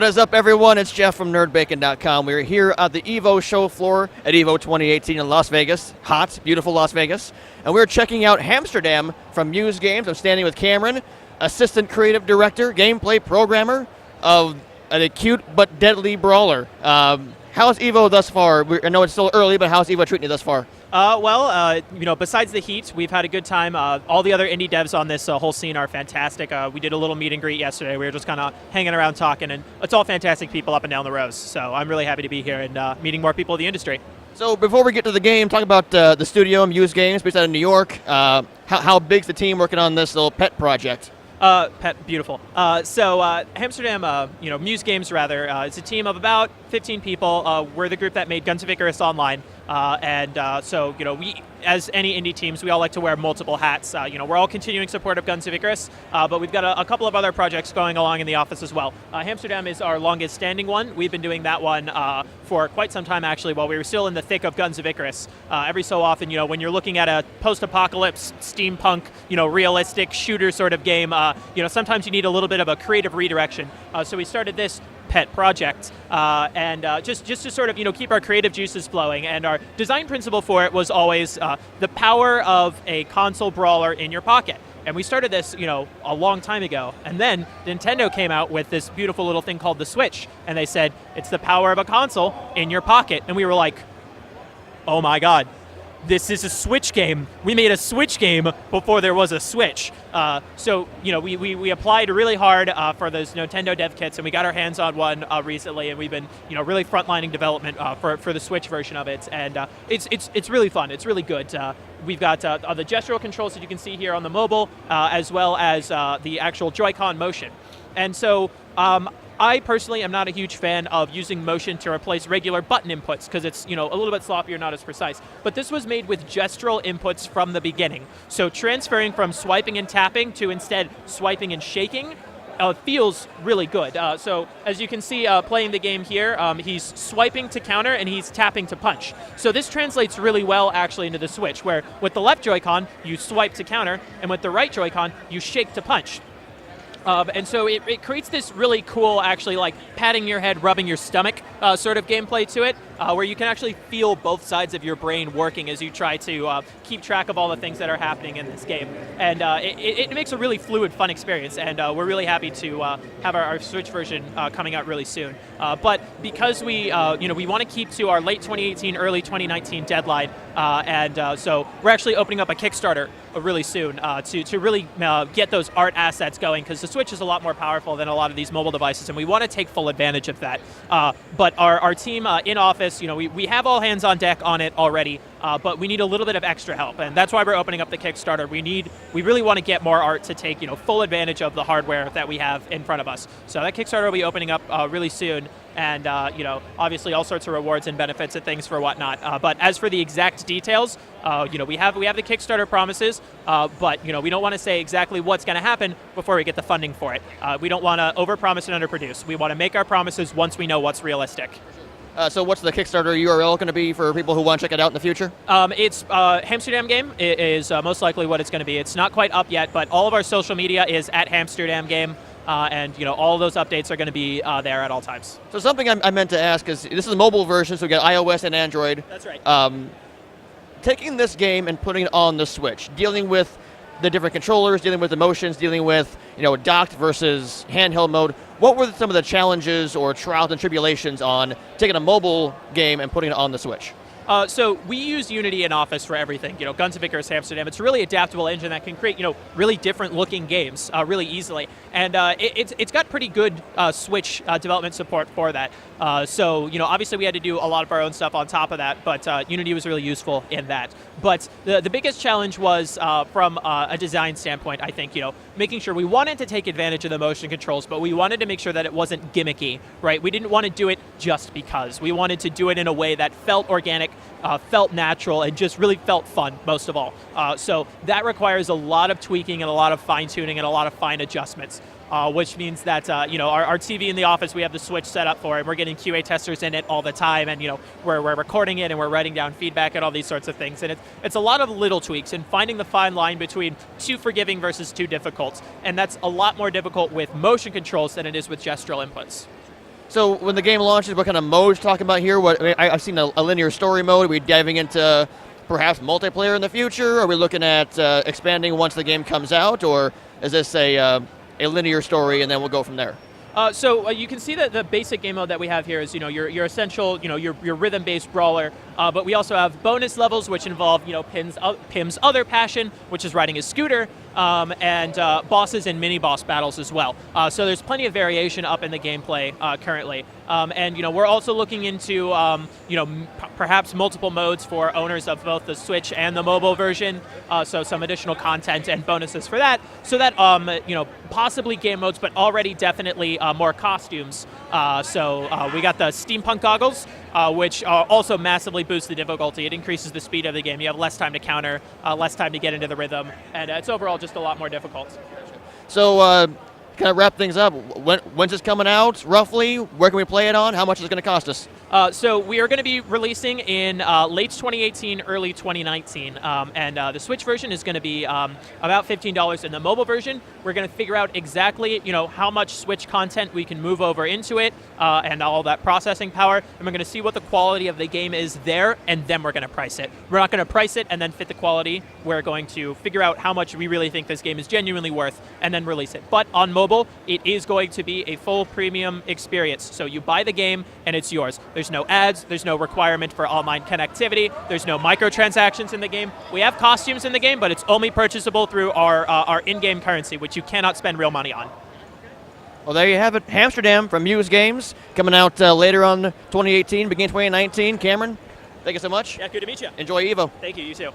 What is up, everyone? It's Jeff from Bacon.com. We're here at the EVO show floor at EVO 2018 in Las Vegas. Hot, beautiful Las Vegas. And we're checking out Hamsterdam from Muse Games. I'm standing with Cameron, assistant creative director, gameplay programmer of an acute but deadly brawler. How's EVO thus far? I know it's still early, but how's EVO treating you thus far? Besides the heat, we've had a good time. All the other indie devs on this whole scene are fantastic. We did a little meet and greet yesterday. We were just kind of hanging around talking, and it's all fantastic people up and down the rows. So I'm really happy to be here and meeting more people in the industry. So before we get to the game, talk about the studio, Muse Games, based out of New York. How big's the team working on this little pet project? Beautiful. Hamsterdam, Muse Games rather, it's a team of about 15 people. We're the group that made Guns of Icarus Online. We, as any indie teams, we all like to wear multiple hats. We're all continuing support of Guns of Icarus, but we've got a couple of other projects going along in the office as well. Hamsterdam is our longest standing one. We've been doing that one for quite some time, actually, while we were still in the thick of Guns of Icarus. Every so often, when you're looking at a post-apocalypse, steampunk, realistic shooter sort of game, sometimes you need a little bit of a creative redirection. So we started this pet project just to sort of keep our creative juices flowing, and our design principle for it was always the power of a console brawler in your pocket. And we started this a long time ago, and then Nintendo came out with this beautiful little thing called the Switch, and they said it's the power of a console in your pocket, and we were like, oh my god, this is a Switch game. We made a Switch game before there was a Switch. We applied really hard for those Nintendo dev kits, and we got our hands on one recently, and we've been really frontlining development for the Switch version of it, and it's really fun. It's really good. We've got the gestural controls that you can see here on the mobile, as well as the actual Joy-Con motion. And so I personally am not a huge fan of using motion to replace regular button inputs because it's a little bit sloppier, not as precise. But this was made with gestural inputs from the beginning. So transferring from swiping and tapping to instead swiping and shaking feels really good. So as you can see playing the game here, he's swiping to counter and he's tapping to punch. So this translates really well actually into the Switch, where with the left Joy-Con you swipe to counter, and with the right Joy-Con you shake to punch. And so it creates this really cool, actually, like patting your head, rubbing your stomach sort of gameplay to it, where you can actually feel both sides of your brain working as you try to keep track of all the things that are happening in this game. And it makes a really fluid, fun experience, and we're really happy to have our Switch version coming out really soon. But because we want to keep to our late 2018, early 2019 deadline, so we're actually opening up a Kickstarter really soon to really get those art assets going, because the Switch is a lot more powerful than a lot of these mobile devices, and we want to take full advantage of that. But our team in office, we have all hands on deck on it already, but we need a little bit of extra help, and that's why we're opening up the Kickstarter. We really want to get more art to take full advantage of the hardware that we have in front of us. So that Kickstarter will be opening up really soon, and obviously all sorts of rewards and benefits and things for whatnot. But as for the exact details, we have the Kickstarter promises, but we don't want to say exactly what's going to happen before we get the funding for it. We don't want to overpromise and underproduce. We want to make our promises once we know what's realistic. So what's the Kickstarter URL going to be for people who want to check it out in the future? It's Hamsterdam Game is most likely what it's going to be. It's not quite up yet, but all of our social media is at Hamsterdam Game. And all those updates are going to be there at all times. So something I meant to ask is, this is a mobile version, so we got iOS and Android. That's right. Taking this game and putting it on the Switch, dealing with the different controllers, dealing with the motions, dealing with docked versus handheld mode, what were some of the challenges or trials and tribulations on taking a mobile game and putting it on the Switch? So we use Unity in Office for everything. Guns of Icarus, Hamsterdam. It's a really adaptable engine that can create, really different looking games really easily. And it's got pretty good Switch development support for that. Obviously we had to do a lot of our own stuff on top of that, but Unity was really useful in that. But the biggest challenge was from a design standpoint, I think, making sure we wanted to take advantage of the motion controls, but we wanted to make sure that it wasn't gimmicky, right? We didn't want to do it just because. We wanted to do it in a way that felt organic, felt natural, and just really felt fun, most of all. So that requires a lot of tweaking and a lot of fine-tuning and a lot of fine adjustments. Which means that our TV in the office, we have the Switch set up for it. We're getting QA testers in it all the time, and we're recording it and we're writing down feedback and all these sorts of things. And it's a lot of little tweaks and finding the fine line between too forgiving versus too difficult. And that's a lot more difficult with motion controls than it is with gestural inputs. So when the game launches, what kind of modes talking about here? I've seen a linear story mode. Are we diving into perhaps multiplayer in the future? Are we looking at expanding once the game comes out, or is this a linear story and then we'll go from there? So you can see that the basic game mode that we have here is, your essential, your rhythm-based brawler. But we also have bonus levels, which involve, Pim's other passion, which is riding his scooter, and bosses and mini-boss battles as well. So there's plenty of variation up in the gameplay currently. And we're also looking into, perhaps multiple modes for owners of both the Switch and the mobile version. So some additional content and bonuses for that. So that, possibly game modes, but already definitely more costumes. So we got the steampunk goggles, which also massively boost the difficulty. It increases the speed of the game. You have less time to counter, less time to get into the rhythm, and it's overall just a lot more difficult. So kind of wrap things up. When's this coming out, roughly? Where can we play it on? How much is it going to cost us? So we are going to be releasing in late 2018, early 2019, and the Switch version is going to be about $15. In the mobile version, we're going to figure out exactly, how much Switch content we can move over into it, and all that processing power, and we're going to see what the quality of the game is there, and then we're going to price it. We're not going to price it and then fit the quality. We're going to figure out how much we really think this game is genuinely worth, and then release it. But on mobile, it is going to be a full premium experience. So you buy the game, and it's yours. There's no ads, there's no requirement for online connectivity, there's no microtransactions in the game. We have costumes in the game, but it's only purchasable through our in-game currency, which you cannot spend real money on. Well, there you have it. Hamsterdam from Muse Games, coming out later on 2018, beginning 2019. Cameron, thank you so much. Yeah, good to meet you. Enjoy EVO. Thank you, you too.